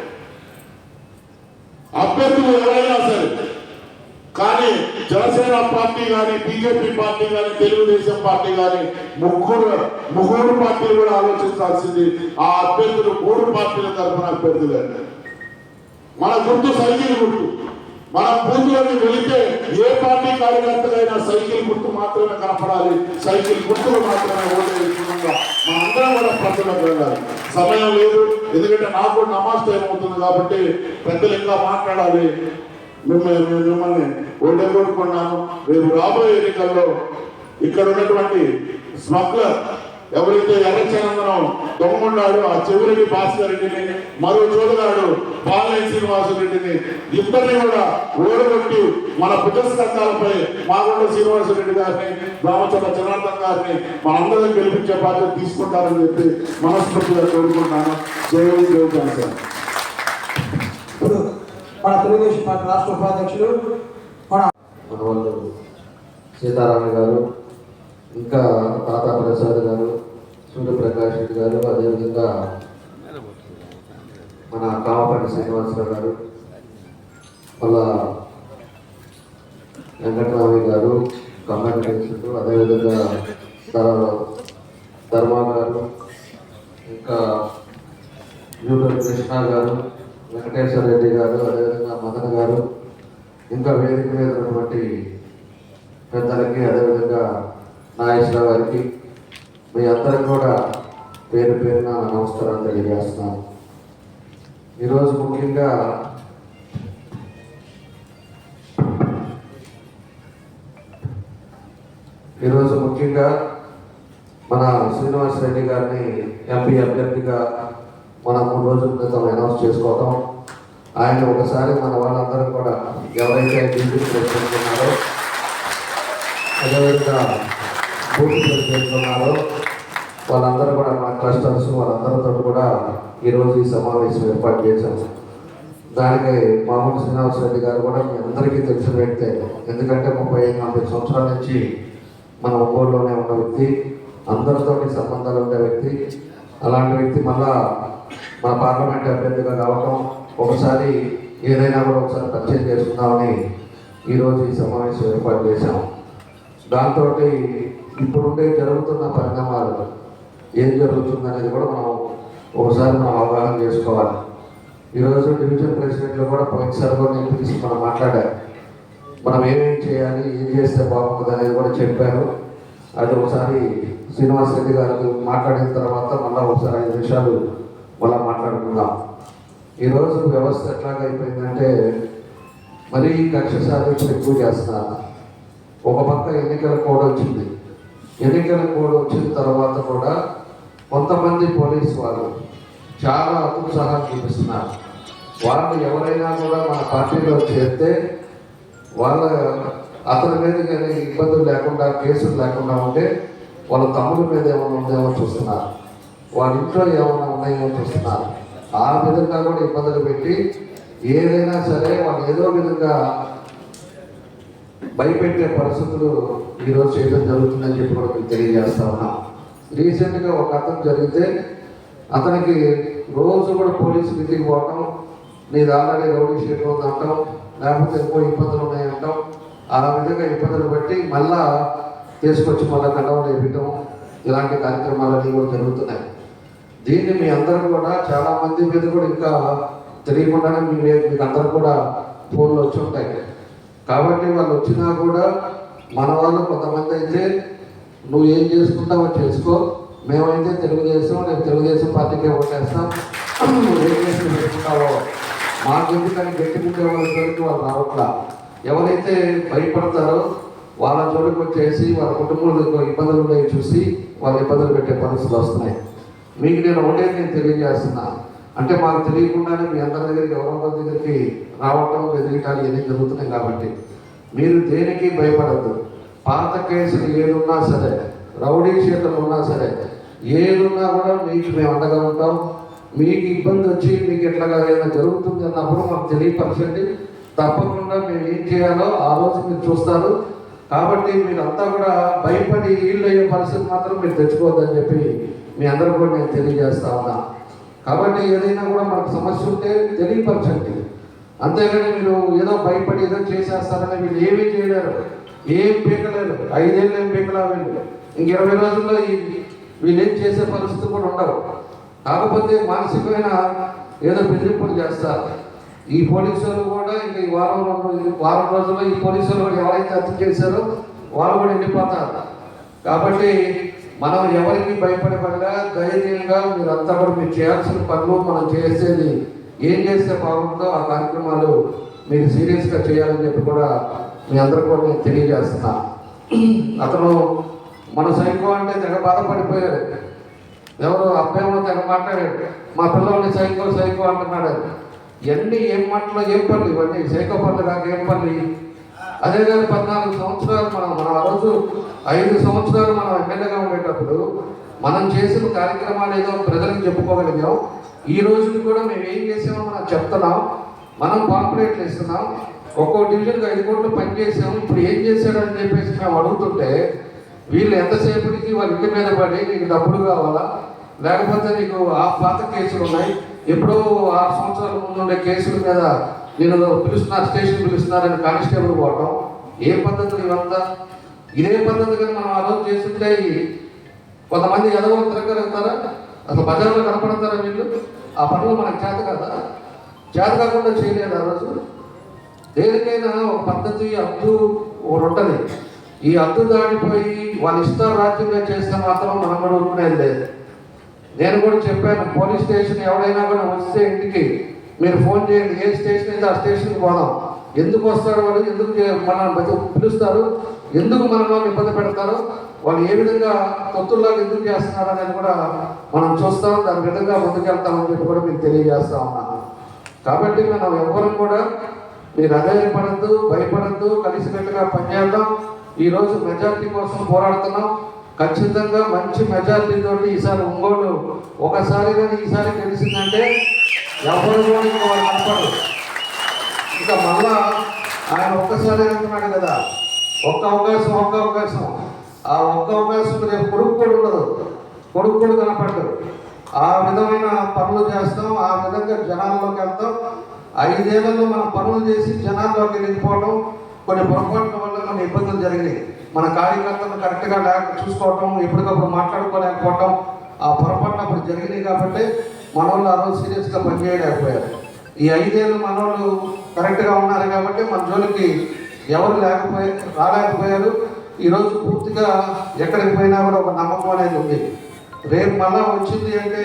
అభ్యర్థులు ఎవరైనా సరే. కానీ జనసేన పార్టీ కానీ, బీజేపీ పార్టీ కానీ, తెలుగుదేశం పార్టీ కానీ ముగ్గురు పార్టీలు కూడా ఆలోచించాల్సింది ఆ అభ్యర్థులు 3 పార్టీల తరఫున అభ్యర్థులే. మన గుర్తు సైకిల్ గుర్తు. మన బూత్లోకి వెళితే ఏ పార్టీ కార్యకర్తలైనా సైకిల్ గుర్తు మాత్రమే కనపడాలి, సైకిల్ గుర్తులు మాత్రమే ఓటేయకుండా మనందరం కూడా ప్రజలకు వెళ్ళాలి. సమయం లేదు, ఎందుకంటే నాకు కూడా నమాజ్ టైం అవుతుంది కాబట్టి పెద్దలు ఇంకా మాట్లాడాలి. మిమ్మల్ని ఓటే కోరుకున్నాను. రేపు రాబోయే ఎన్నికల్లో ఇక్కడ ఉన్నటువంటి స్మగ్లర్ ఎవరైతే ఎర్రచందనం దొంగన్నాడు ఆ చెవిరెడ్డి భాస్కర్ రెడ్డిని, మరో చోదగాడు బాలయ్య శ్రీనివాసరెడ్డిని, ఇద్దరిని కూడా ఓడగొట్టి మన భుజస్కంధాలపై మాగుంట శ్రీనివాసరెడ్డి గారిని, రామచంద్ర జనార్దన్ గారిని మనందరం గెలిపించే బాధ్యత తీసుకుంటారని చెప్పి మనస్ఫూర్తిగా కోరుకుంటున్నాను. జై జనసేన. ఇప్పుడు మన తెలుగుదేశం పార్టీ రాష్ట్ర ఉపాధ్యక్షులు మన వాళ్ళు సీతారామ గారు, ఇంకా తాతా ప్రసాద్ గారు, సూర్యప్రకాష్ రెడ్డి గారు, అదేవిధంగా మన కామపల్లి శ్రీనివాసరావు గారు, మళ్ళా వెంకటరామయ్య గారు, కమ్యూనికేషన్, అదేవిధంగా ధర్మా గారు, ఇంకా యూటర్ కృష్ణ గారు, వెంకటేశ్వర రెడ్డి గారు, అదేవిధంగా మదన్ గారు, ఇంకా వేదిక మీద ఉన్నటువంటి పెద్దలకి, అదేవిధంగా నాగేశ్వరరావు గారికి, మీ అందరికి కూడా పేరు పేరున నమస్కారం తెలియజేస్తున్నాను. ఈరోజు ముఖ్యంగా మన శ్రీనివాస్ రెడ్డి గారిని ఎంపీ అభ్యర్థిగా మనం 3 రోజుల క్రితం అనౌన్స్ చేసుకోవటం, ఆయన ఒకసారి మన వాళ్ళందరూ కూడా ఎవరైతే డ్యూటీ చేసుకుంటున్నారో, అదేవిధంగా బూత్ ప్రెసిడెంట్ ఉన్నారో వాళ్ళందరూ కూడా మన క్లస్టర్స్ వాళ్ళందరితో కూడా ఈరోజు ఈ సమావేశం ఏర్పాటు చేశాము. దానికి మామూలు శ్రీనివాస్ రెడ్డి గారు కూడా మీ అందరికీ తెలిసిన వ్యక్తే. ఎందుకంటే 35-40 సంవత్సరాల నుంచి మన ఒంగోలులోనే ఉన్న వ్యక్తి, అందరితో సంబంధాలు ఉండే వ్యక్తి. అలాంటి వ్యక్తి మళ్ళా మన పార్లమెంట్ అభ్యర్థిగా కావటం, ఒకసారి ఏదైనా కూడా ఒకసారి పరిచయం చేసుకుందామని ఈరోజు ఈ సమావేశం ఏర్పాటు చేశాం. దాంతో ఇప్పుడుండే జరుగుతున్న పరిణామాలు ఏం జరుగుతుందనేది కూడా మనం అవగాహన చేసుకోవాలి. ఈరోజు డివిజన్ ప్రెసిడెంట్లు కూడా పోయినసారి కూడా నేను పిలిచి మనం మాట్లాడారు, మనం ఏమేమి చేయాలి, ఏం చేస్తే బాగుంటుంది అనేది కూడా చెప్పారు. అది ఒకసారి శ్రీనివాస్ రెడ్డి గారు మాట్లాడిన తర్వాత మళ్ళీ ఒకసారి 5 నిమిషాలు మళ్ళీ మాట్లాడుకుందాం. ఈరోజు వ్యవస్థ ఎట్లాగా అయిపోయిందంటే మరీ కక్ష సాధించి ఎక్కువ చేస్తున్నారు. ఒక పక్క ఎన్నికల కోడ్ వచ్చింది, ఎన్నికల కోడ్ వచ్చిన తర్వాత కూడా కొంతమంది పోలీసు వాళ్ళు చాలా అత్యుత్సాహం చూపిస్తున్నారు. వాళ్ళు ఎవరైనా కూడా మన పార్టీలో చేరితే అతని మీద కానీ ఇబ్బందులు లేకుండా, కేసులు లేకుండా ఉంటే వాళ్ళ తమ్ముల మీద ఏమైనా ఉందేమో చూస్తున్నారు, వాళ్ళ ఇంట్లో ఏమైనా ఉన్నాయేమో చూస్తున్నారు. ఆ విధంగా కూడా ఇబ్బందులు పెట్టి ఏదైనా సరే వాళ్ళు ఏదో విధంగా భయపెట్టే పరిస్థితులు ఈరోజు చేయడం జరుగుతుందని చెప్పి కూడా మీకు తెలియజేస్తా ఉన్నాం. రీసెంట్గా ఒక అతను జరిగితే అతనికి రోజు కూడా పోలీసు ఇంటికి పోవటం, నీది ఆల్రెడీ రౌడీ షీట్ ఉందంటాం, లేకపోతే ఎక్కువ ఇబ్బందులు ఉన్నాయంటాం. ఆ విధంగా ఇబ్బందులు బట్టి మళ్ళా తీసుకొచ్చి మళ్ళీ కండవలు వేయటం, ఇలాంటి కార్యక్రమాలన్నీ కూడా జరుగుతున్నాయి. దీన్ని మీ అందరూ కూడా చాలామంది మీద కూడా ఇంకా తెలియకుండానే మీకు అందరూ కూడా ఫోన్లు వచ్చి ఉంటాయి. కాబట్టి వాళ్ళు వచ్చినా కూడా మన వాళ్ళు కొంతమంది అయితే నువ్వు ఏం చేసుకుంటావో చేసుకో, మేమైతే నేను తెలుగుదేశం పార్టీకే ఓటేస్తాం, నువ్వు ఏం చేసి పెట్టుకుంటావో మాకెందుకని గట్టికుంటే వాళ్ళ జోలికి వాళ్ళు రావట్లా. ఎవరైతే భయపడతారో వాళ్ళ జోలికి వచ్చేసి వాళ్ళ కుటుంబంలో ఇబ్బందులు చూసి వాళ్ళ ఇబ్బందులు పెట్టే పరిస్థితులు వస్తున్నాయి. మీకు నేను నేను తెలియజేస్తున్నా, అంటే మాకు తెలియకుండానే మీ అందరి దగ్గరికి ఎవరో దగ్గరికి రావటం ఎదిగటాలు ఇవన్నీ జరుగుతున్నాయి. కాబట్టి మీరు దేనికి భయపడద్దు. పాత కేసులు ఏదున్నా సరే, రౌడీ షీటర్లు ఉన్నా సరే, ఏదున్నా కూడా మీకు మేము అండగా ఉంటాం. మీకు ఇబ్బంది వచ్చి మీకు ఎట్లాగా ఏదైనా జరుగుతుంది అన్నప్పుడు మాకు తెలియపరచండి. తప్పకుండా మేము ఏం చేయాలో ఆ రోజు మీరు చూస్తారు. కాబట్టి మీరంతా కూడా భయపడి వీళ్ళు అయ్యే పరిస్థితి మాత్రం మీరు తెచ్చుకోవద్దని చెప్పి మీ అందరూ కూడా నేను తెలియజేస్తా ఉన్నా. కాబట్టి ఏదైనా కూడా మనకు సమస్య ఉంటే తెలియపరచండి. అంతేగాని మీరు ఏదో భయపడి ఏదో చేసేస్తారని వీళ్ళు ఏమీ చేయలేరు, ఏం పీకలేరు. 5 ఏళ్ళు ఏం పీకలా వీళ్ళు. ఇంక 20 రోజుల్లో వీళ్ళు ఏం చేసే పరిస్థితి కూడా ఉండవు. కాకపోతే మానసికమైన ఏదో బెదిరింపులు చేస్తారు. ఈ పోలీసులు కూడా ఇంకా ఈ వారం రోజుల్లో ఈ పోలీసులు కూడా ఎవరైతే హత్య చేశారో వాళ్ళు కూడా వెళ్ళిపోతారు. కాబట్టి మనం ఎవరికి భయపడే పనిగా ధైర్యంగా మీరంతా కూడా మీరు చేయాల్సిన పనులు మనం చేసేది ఏం చేస్తే బాగుంటుందో ఆ కార్యక్రమాలు మీరు సీరియస్గా చేయాలని చెప్పి కూడా మీ అందరూ కూడా నేను తెలియజేస్తున్నా. అతను మన సైకో అంటే తెగ బాధపడిపోయాడు. ఎవరు అబ్బాయేమో తెగ మాట్లాడాడు, మా పిల్లల్ని సైకో అంటున్నాడు. ఇవన్నీ ఏం మాటలో ఏం పనులు ఇవన్నీ సైకో పనులు కాక ఏం పనులు. అదే కానీ 14 సంవత్సరాలు మనం ఆ రోజు 5 సంవత్సరాలు మనం ఎమ్మెల్యేగా ఉండేటప్పుడు మనం చేసిన కార్యక్రమాలు ఏదో ప్రజలకు చెప్పుకోగలిగాం. ఈ రోజుకి కూడా మేము ఏం చేసామో మనం చెప్తున్నాం. మనం పాంప్లెట్లు ఇస్తున్నాం. ఒక్కో డివిజన్కి 5 కోట్లు పనిచేసాము. ఇప్పుడు ఏం చేశాడని చెప్పేసి మేము అడుగుతుంటే వీళ్ళు ఎంతసేపటికి వాళ్ళ ఇంటి మీద పడి నీకు డబ్బులు కావాలా, లేకపోతే నీకు ఆ పాత కేసులు ఉన్నాయి, ఎప్పుడో 6 సంవత్సరాల ముందు ఉండే కేసుల మీద నేను స్టేషన్ పిలుస్తున్నారని కానిస్టేబుల్ పోవటం. ఏ పద్ధతులు ఇవంతా? ఇదే పద్ధతి కానీ మనం ఆ రోజు చేస్తుంటే కొంతమంది ఎదగలు తిరగలుగుతారా? అసలు బజార్లో కనపడతారా వీళ్ళు? ఆ పనులు మనకు చేత కదా, చేత కాకుండా చేయలేదు ఆ రోజు. దేనికైనా ఒక పద్ధతి హద్దు ఒకటి ఉంటుంది. ఈ హద్దు దాటిపోయి వాళ్ళ ఇష్టారాజ్యంగా చేస్తే మాత్రం మనం కూడా ఊరుకునేది లేదు. నేను కూడా చెప్పాను, పోలీస్ స్టేషన్ ఎవరైనా కూడా వస్తే ఇంటికి మీరు ఫోన్ చేయండి, ఏ స్టేషన్ అయితే ఆ స్టేషన్కి పోదాం. ఎందుకు వస్తారు వాళ్ళు, ఎందుకు మనల్ని పిలుస్తారు, ఎందుకు మనల్ని ఇబ్బంది పెడతారు, వాళ్ళు ఏ విధంగా తొత్తుల్లాగా ఎందుకు చేస్తున్నారు అనేది కూడా మనం చూస్తాం. దాని విధంగా ముందుకెళ్తామని చెప్పి కూడా మీకు తెలియజేస్తా ఉన్నాను. కాబట్టి మనం ఎవ్వరం కూడా మీరు అధైర్యపడద్దు, భయపడద్దు, కలిసికట్టుగా పనిచేద్దాం. ఈరోజు మెజార్టీ కోసం పోరాడుతున్నాం. ఖచ్చితంగా మంచి మెజార్టీ తోటి ఈసారి ఒంగోలు ఒకసారి కానీ ఈసారి గెలిచిందంటే ఎవరు కూడా వాళ్ళు కనపడరు. ఇంకా మళ్ళా ఆయన ఒక్కసారి అంటున్నాడు కదా, ఒక్క అవకాశం ఆ ఒక్క అవకాశం రేపు కొడుకు కూడా ఉండదు, కొడుకు కూడా కనపడ్డారు. ఆ విధమైన పనులు చేస్తాం, ఆ విధంగా జనాల్లోకి వెళ్తాం. 5 ఏళ్లలో మనం పనులు చేసి జనాల్లోకి వెళ్ళిపోవడం, కొన్ని పొరపాట్ల వల్ల మన ఇబ్బందులు జరిగినాయి. మన కార్యకర్తలను కరెక్ట్గా చూసుకోవటం, ఎప్పటికప్పుడు మాట్లాడుకోలేకపోవటం, ఆ పొరపాట్లు అప్పుడు జరిగినాయి. కాబట్టి మన వాళ్ళు ఆ రోజు సీరియస్గా పనిచేయలేకపోయారు. ఈ 5 ఏళ్ళు మన వాళ్ళు కరెక్ట్గా ఉన్నారు కాబట్టి మన జోలికి ఎవరు రాలేకపోయారు. ఈరోజు పూర్తిగా ఎక్కడికి పోయినా కూడా ఒక నమ్మకం అనేది ఉంది. రేపు మళ్ళా వచ్చింది అంటే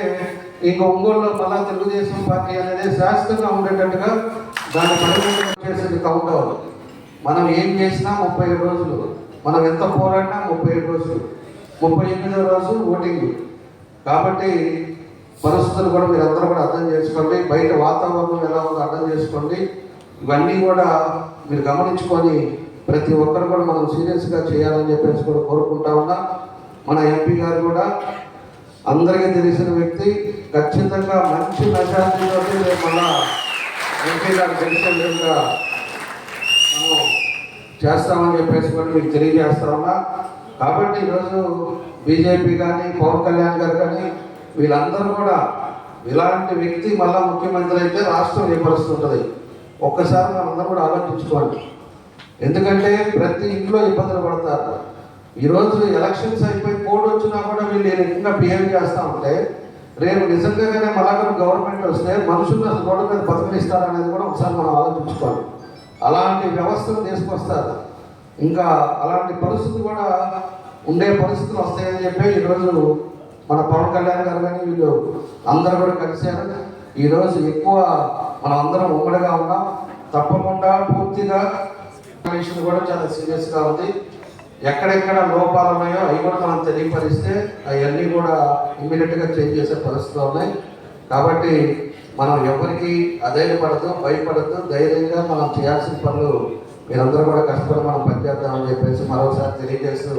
ఇంక ఒంగోలులో మళ్ళా తెలుగుదేశం పార్టీ అనేది శాశ్వతంగా ఉండేటట్టుగా దాన్ని పరిగణన చేసేది కౌంట్ అవ్వదు. మనం ఏం చేసినా 37 రోజులు, మనం ఎంత పోరాడినా 37 రోజులు, 38వ రోజు ఓటింగ్. కాబట్టి పరిస్థితులు కూడా మీరు అందరూ కూడా అర్థం చేసుకోండి. బయట వాతావరణం ఎలా ఉందో అర్థం చేసుకోండి. ఇవన్నీ కూడా మీరు గమనించుకొని ప్రతి ఒక్కరు కూడా మనం సీరియస్గా చేయాలని చెప్పేసి కూడా కోరుకుంటా ఉన్నా. మన ఎంపీ గారు కూడా అందరికీ తెలిసిన వ్యక్తి, ఖచ్చితంగా మంచి మెజారిటీతో రేపు మళ్ళా ఎంపీ గారు తెలిసిన విధంగా మనం చేస్తామని చెప్పేసి కూడా మీకు తెలియజేస్తా ఉన్నా. కాబట్టి ఈరోజు బీజేపీ కానీ పవన్ కళ్యాణ్ గారు కానీ వీళ్ళందరూ కూడా ఇలాంటి వ్యక్తి మళ్ళా ముఖ్యమంత్రి అయితే రాష్ట్రం ఏ పరిస్థితి ఉంటుంది ఒక్కసారి మనందరూ కూడా ఆలోచించుకోండి. ఎందుకంటే ప్రతి ఇంట్లో ఇబ్బందులు పడతారు. ఈరోజు ఎలక్షన్స్ అయిపోయి కోడ్ వచ్చినా కూడా వీళ్ళు వీళ్ళు ఈ రకంగా బిహేవ్ చేస్తూ ఉంటే రేపు నిజంగానే మళ్ళా గవర్నమెంట్ వస్తే మనుషులను అసలు రోడ్డు మీద బతికిస్తారనేది కూడా ఒకసారి మనం ఆలోచించుకోవాలి. అలాంటి వ్యవస్థను తీసుకొస్తారు. ఇంకా అలాంటి పరిస్థితి కూడా ఉండే పరిస్థితులు వస్తాయని చెప్పి ఈరోజు మన పవన్ కళ్యాణ్ గారు కానీ వీళ్ళు అందరూ కూడా కలిశారు. ఈరోజు ఎక్కువ మనం అందరం ఉమ్మడిగా ఉన్నాం. తప్పకుండా పూర్తిగా విషయం కూడా చాలా సీరియస్గా ఉంది. ఎక్కడెక్కడ లోపాలు ఉన్నాయో అవి కూడా మనం తెలియపరిస్తే అవన్నీ కూడా ఇమ్మీడియట్గా చేంజ్ చేసే పరిస్థితులు ఉన్నాయి. కాబట్టి మనం ఎవరికి అధైర్యపడద్దు, భయపడద్దు, ధైర్యంగా మనం చేయాల్సిన పనులు మీరందరూ కూడా కష్టపడి మనం పనిచేద్దామని చెప్పేసి మరోసారి తెలియజేస్తూ,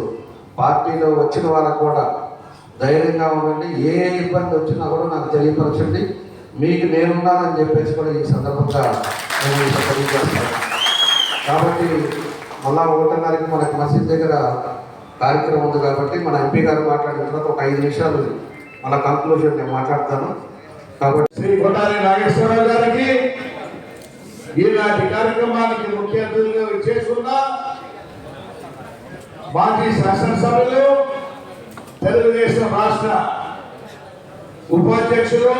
పార్టీలో వచ్చిన వాళ్ళకు కూడా ధైర్యంగా ఉండండి. ఏ ఇబ్బంది వచ్చినా కూడా నాకు తెలియపరచండి, మీకు నేనున్నానని చెప్పేసి కూడా ఈ సందర్భంగా నేను తెలియజేస్తాను. కాబట్టి మళ్ళా 1:30కి మనకి మసీద్ దగ్గర కార్యక్రమం ఉంది కాబట్టి మన ఎంపీ గారు మాట్లాడిన తర్వాత ఒక 5 నిమిషాలు మన కంక్లూజన్ నేను మాట్లాడతాను. కాబట్టి శ్రీ కొట్టారి నాగేశ్వరరావు గారికి ఈనాటి కార్యక్రమానికి ముఖ్య అతిథులుగా విచ్చేస్తున్న మాజీ శాసనసభ్యులు, తెలుగుదేశం రాష్ట్ర ఉపాధ్యక్షులు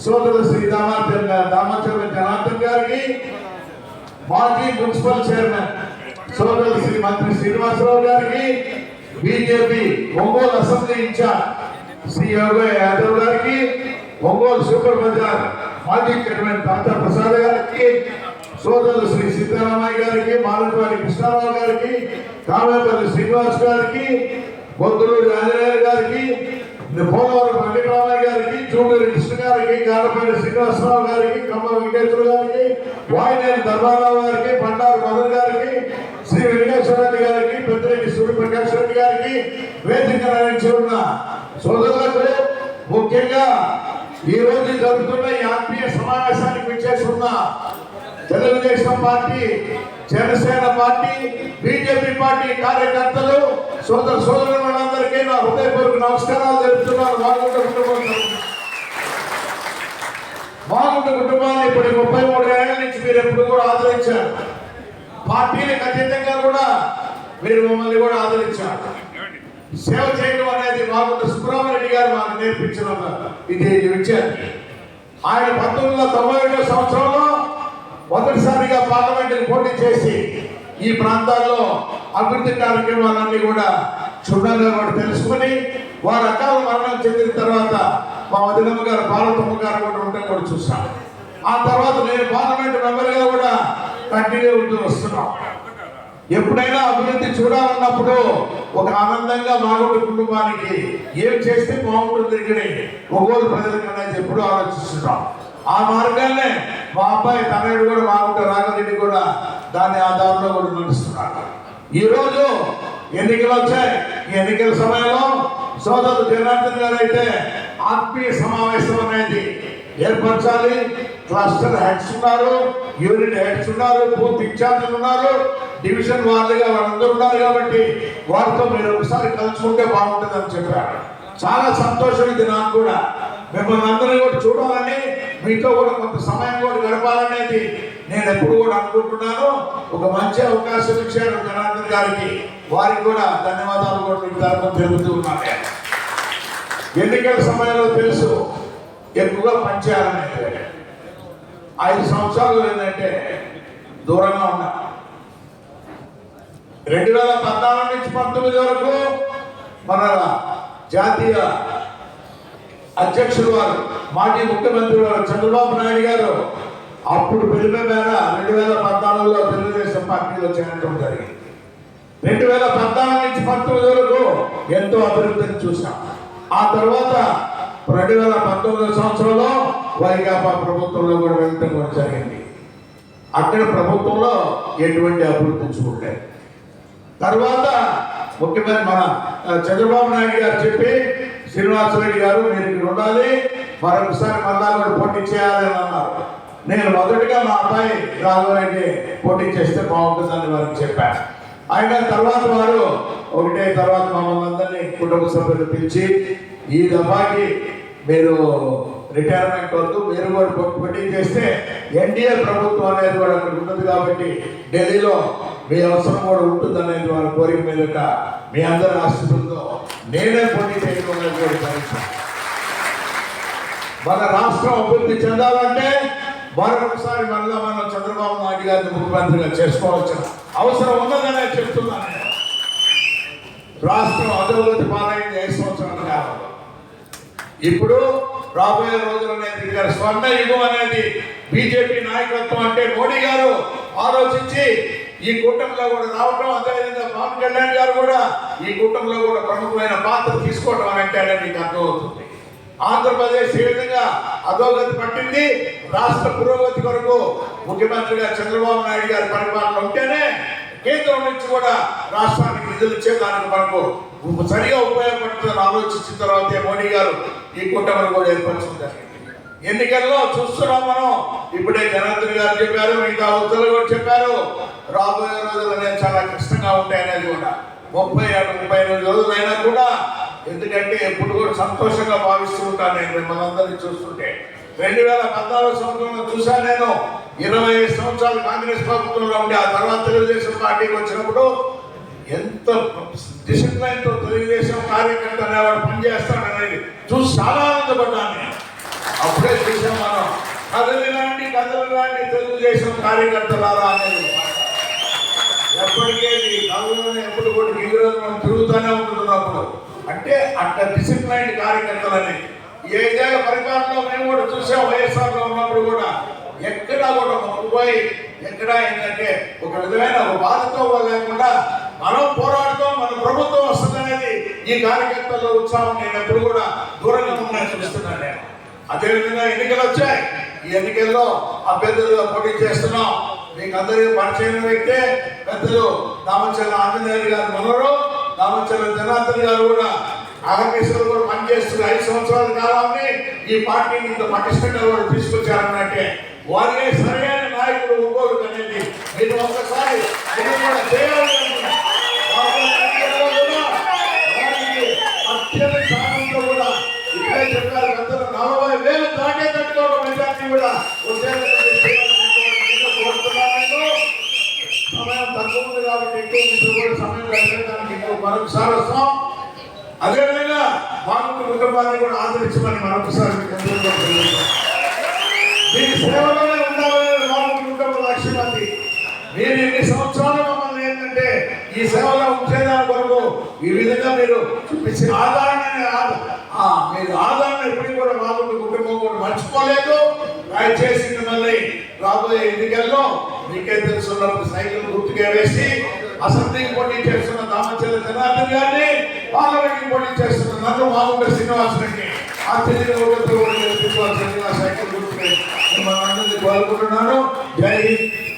సోదరుడు శ్రీ దామచర్ల జనార్దన్ గారికి, మాజీ మున్సిపల్ చైర్మన్ సోదరుడు శ్రీ మంత్రి శ్రీనివాసరావు గారికి, BJP Ongole assembly incharge Shri Yogaiah Yadav గారికి, ఒంగోలు సూపర్ బజార్ మాజీ చైర్మన్ డాక్టర్ ప్రసాద్ గారికి, సోదరులు శ్రీ సీతారామయ్య గారికి, మాలపాటి కృష్ణారావు గారికి, కామేపల్లి శ్రీనివాస్ గారికి, బొద్దులూరి ఆంజనేయ గారికి, పోలవరం వెంకటరామయ్య గారికి, చూడూరి కృష్ణ గారికి, గారపల్లి శ్రీనివాసరావు గారికి, కమ్మ వెంకటేశ్వర గారికి, వాయినేని ధర్మారావు గారికి, బండారు మదన్ గారికి, శ్రీ వెంకటేశ్వర రెడ్డి గారికి, పెద్దిరెడ్డి సూర్యప్రకాష్ రెడ్డి గారికి, వేదిక ఉన్న సోదరులకు, ముఖ్యంగా ఈ రోజు జరుగుతున్న ఈ ఆత్మీయ సమావేశానికి విచ్చేస్తున్న Telugu Desam party, Janasena party, BJP party కార్యకర్తలు, సోదరులందరికీ నా హృదయపూర్వక నమస్కారాలు తెలుపుతున్నాను. మాగుంట కుటుంబాన్ని ఇప్పుడు 33 ఏళ్ల నుంచి మీరు ఎప్పుడు కూడా ఆదరించారు. పార్టీలకు అతీతంగా కూడా మీరు మమ్మల్ని కూడా ఆదరించారు. సేవ చేయడం అనేది మాగుంట సుబ్రహ్మణ్య గారు మాకు నేర్పించిన ఇది విషయాన్ని. ఆయన 1997 సంవత్సరంలో మొదటిసారిగా పార్లమెంటుకు పోటీ చేసి ఈ ప్రాంతాల్లో అభివృద్ధి కార్యక్రమాలన్నీ కూడా క్షుణ్ణంగా కూడా తెలుసుకుని, వారు అకాల మరణం చెందిన తర్వాత మా వదినమ్మ గారు పార్వతమ్మ గారు కూడా ఉండడం కూడా చూసాం. ఆ తర్వాత నేను పార్లమెంట్ మెంబర్గా కూడా కంటిన్యూ ఉంటూ వస్తున్నాం. ఎప్పుడైనా అభివృద్ధి చూడాలన్నప్పుడు ఒక ఆనందంగా మాగుంట కుటుంబానికి ఏం చేస్తే బాగుంటుంది ఇక్కడ ఒంగోలు ప్రజలకు అనేది ఎప్పుడు ఆలోచిస్తున్నాం. ఆ మార్గాన్నే మా అబ్బాయి తనయుడు కూడా మాగుంట రాఘరెడ్డి కూడా దాని ఆధారంలో కూడా నడుస్తున్నాడు. ఈరోజు ఎన్నికలు వచ్చాయి. ఈ ఎన్నికల సమయంలో సోదరుడు జనార్దన్ గారు అయితే ఆత్మీయ సమావేశం అనేది ఏర్పరచాలి. క్లస్టర్ హెడ్స్ ఉన్నారు, యూనిట్ హెడ్స్ ఉన్నారు, బూత్ ఇన్ఛార్జీలు ఉన్నారు, డివిజన్ వార్డుగా వాళ్ళందరూ ఉన్నారు. కాబట్టి వారితో మీరు ఒకసారి కలుసుకుంటే బాగుంటుందని చెప్పారు. చాలా సంతోషం ఇది నాకు కూడా. మిమ్మల్ని అందరినీ కూడా చూడాలని, మీతో కూడా కొంత సమయం కూడా గడపాలనేది నేను ఎప్పుడు కూడా అనుకుంటున్నాను. ఒక మంచి అవకాశం ఇచ్చారు జనార్దన్ గారికి, వారికి కూడా ధన్యవాదాలు కూడా మీకు తరఫున తెలుపుతూ ఉన్నాను. ఎన్నికల సమయంలో తెలుసు ఎక్కువగా పనిచేయాలనేది. 5 సంవత్సరాలు ఏంటంటే దూరంగా ఉన్నా. 2014 నుంచి 19 వరకు మన జాతీయ అధ్యక్షుడు వారు, మాజీ ముఖ్యమంత్రి వారు చంద్రబాబు నాయుడు గారు అప్పుడు పిలుపు మేర 2014లో తెలుగుదేశం పార్టీలో చేరడం జరిగింది. 2014 నుంచి 19 వరకు ఎంతో అభివృద్ధిని చూసాం. ఆ తర్వాత 2019 సంవత్సరంలో వైకాపా ప్రభుత్వంలో కూడా వెళ్ళడం కూడా జరిగింది. అక్కడ ప్రభుత్వంలో ఎటువంటి అభివృద్ధి చూడలేదు. తర్వాత ముఖ్యమంత్రి మన చంద్రబాబు నాయుడు గారు చెప్పి, శ్రీనివాసరెడ్డి గారు మీరు ఇక్కడ ఉండాలి, మరొకసారి మళ్ళా కూడా పోటీ చేయాలి అని అన్నారు. నేను మొదటిగా మా అబ్బాయి రాఘవరెడ్డి పోటీ చేస్తే బాగుంటుందని వారికి చెప్పాను. అయిన తర్వాత వారు ఒకటే తర్వాత మమ్మల్ని అందరినీ కుటుంబ సభ్యులు పిలిచి, ఈ దఫాకి మీరు రిటైర్మెంట్ వద్దు, మీరు కూడా పోటీ చేస్తే ఎన్డీఏ ప్రభుత్వం అనేది కూడా అక్కడ ఉన్నది కాబట్టి ఢిల్లీలో మీ అవసరం కూడా ఉంటుందనేది వారి కోరిక మీదట మీ అందరి ఆశీస్సులతో నేనే పోటీ చేయడం పరిస్థితి. మన రాష్ట్రం అభివృద్ధి చెందాలంటే మరొకసారి మళ్ళా మనం చంద్రబాబు నాయుడు గారిని ముఖ్యమంత్రిగా చేసుకోవాల్సిన అవసరం ఉన్నదనే చెప్తున్నాను. రాష్ట్రం అధోగతి పాలైంది 5 సంవత్సరాల కాలంలో. ఇప్పుడు రాబోయే రోజులు అనేది స్వర్ణ యుగం అనేది బీజేపీ నాయకత్వం అంటే మోడీ గారు ఆలోచించి ఈ కూటమిలో కూడా రావటం, అదేవిధంగా పవన్ కళ్యాణ్ గారు కూడా ఈ కూటమిలో కూడా ప్రముఖమైన పాత్ర తీసుకోవటం అని అంటే మీకు అర్థమవుతుంది. ఆంధ్రప్రదేశ్ ఏ విధంగా అధోగతి పట్టింది, రాష్ట్ర పురోగతి కొరకు ముఖ్యమంత్రిగా చంద్రబాబు నాయుడు గారి పరిపాలన ఉంటేనే కేంద్రం నుంచి కూడా రాష్ట్రానికి నిధులు ఇచ్చేదానికి మనకు సరిగా ఉపయోగపడుతుందని ఆలోచించిన తర్వాతే మోడీ గారు ఈ కూటమిని కూడా ఏర్పరచుకుంటారు. ఎన్నికల్లో చూస్తున్నాం మనం. ఇప్పుడే జనార్దన్ గారు చెప్పారు, మిగతా ఉత్తర్వులు కూడా చెప్పారు, రాబోయే రోజులు అనేది చాలా కష్టంగా ఉంటాయనేది కూడా. 30-35 రోజులైనా కూడా, ఎందుకంటే ఎప్పుడు కూడా సంతోషంగా భావిస్తూ ఉంటాను నేను మిమ్మల్ని అందరినీ చూస్తుంటే. 2014 సంవత్సరంలో చూశాను నేను. 25 సంవత్సరాలు కాంగ్రెస్ ప్రభుత్వంలో ఉండి ఆ తర్వాత తెలుగుదేశం పార్టీకి వచ్చినప్పుడు ఎంత డిసిప్లైన్ తో తెలుగుదేశం కార్యకర్త అనేవాడు పనిచేస్తాడనేది చూసి చాలా ఆనందపడ్డాను నేను. అప్పుడే చూసాం మనం, కదలిలాంటి తెలుగుదేశం కార్యకర్తలారా అనేది. ఎప్పటికేది కదలని ఎప్పుడు కూడా గిరిజన తిరుగుతూనే ఉంటున్నప్పుడు అంటే అట్లా డిసిప్లైన్ కార్యకర్తలని. ఈ 5 ఏళ్ల పరిపాలనలో మేము కూడా చూసాం. వైఎస్ఆర్లో ఉన్నప్పుడు కూడా ఎక్కడా కూడా మొక్కుపోయి ఎక్కడా ఏంటంటే ఒక విధమైన ఒక బాధతో లేకుండా మనం పోరాడుతాం, మన ప్రభుత్వం వస్తుందనేది ఈ కార్యకర్తల్లో ఉత్సాహం నేను ఎప్పుడు కూడా దూరంగా ఉందని చూస్తున్నాను నేను. అదేవిధంగా ఎన్నికలు వచ్చాయి. ఈ ఎన్నికల్లో అభ్యర్థులుగా పోటీ చేస్తున్నాం. మీకు అందరికీ పరిచయం వ్యక్తే పెద్దలు దామచర్ల ఆంజనేయులు గారు మనరు, దామచర్ల జనార్దన్ గారు కూడా ఆర్మీసులు కూడా పనిచేస్తున్న 5 సంవత్సరాల కాలాన్ని ఈ పార్టీని ఇంత పటిష్టంగా కూడా తీసుకొచ్చారన్నట్టే వారే సరైన నాయకుడు ఒంగోలు అనేది మీరు ఒక్కసారి కూడా చేయాలి. అత్యంత స్థానంలో కూడా ఇప్పుడే చెప్పారు అందరూ 40,000 దాటేటట్టుగా ఒక మెజార్టీ కూడా సమయం తక్కువ ఉంది కాబట్టి ఎక్కువ కూడా సమయం గడిపేదానికి ఎక్కువ మరొకసారి వస్తాం. అదేవిధంగా మాకు కుటుంబాన్ని కూడా ఆదరించమని మరొకసారి మీకు సేవలోనే ఉండాలని మాకు కుటుంబ లక్ష్యమది. మీరు ఇన్ని సంవత్సరాలు మమ్మల్ని ఏంటంటే ఈ సేవలో ఉంచేదాని కొరకు ఈ విధంగా మీరు చూపించిన ఆదరణని మీరు ఆదరణ ఎప్పటికీ కూడా మాకు కుటుంబం కూడా మర్చిపోలేదు. దయచేసి మిమ్మల్ని రాబోయే ఎన్నికల్లో మీకే తెలుసున్నప్పుడు సైకిల్ గుర్తుగా వేసి అసెంబ్లీకి పోటీ చేస్తున్న దామచర్ల జనార్దన్ గారిని, పార్లమెంట్కి పోటీ చేస్తున్న నన్ను మాగుంట శ్రీనివాస్ రెడ్డి అత్యధిక ఓట్లతో సైకిల్ గుర్తుగా మిమ్మల్ని అందరినీ కోరుకుంటున్నాను. జై హింద్.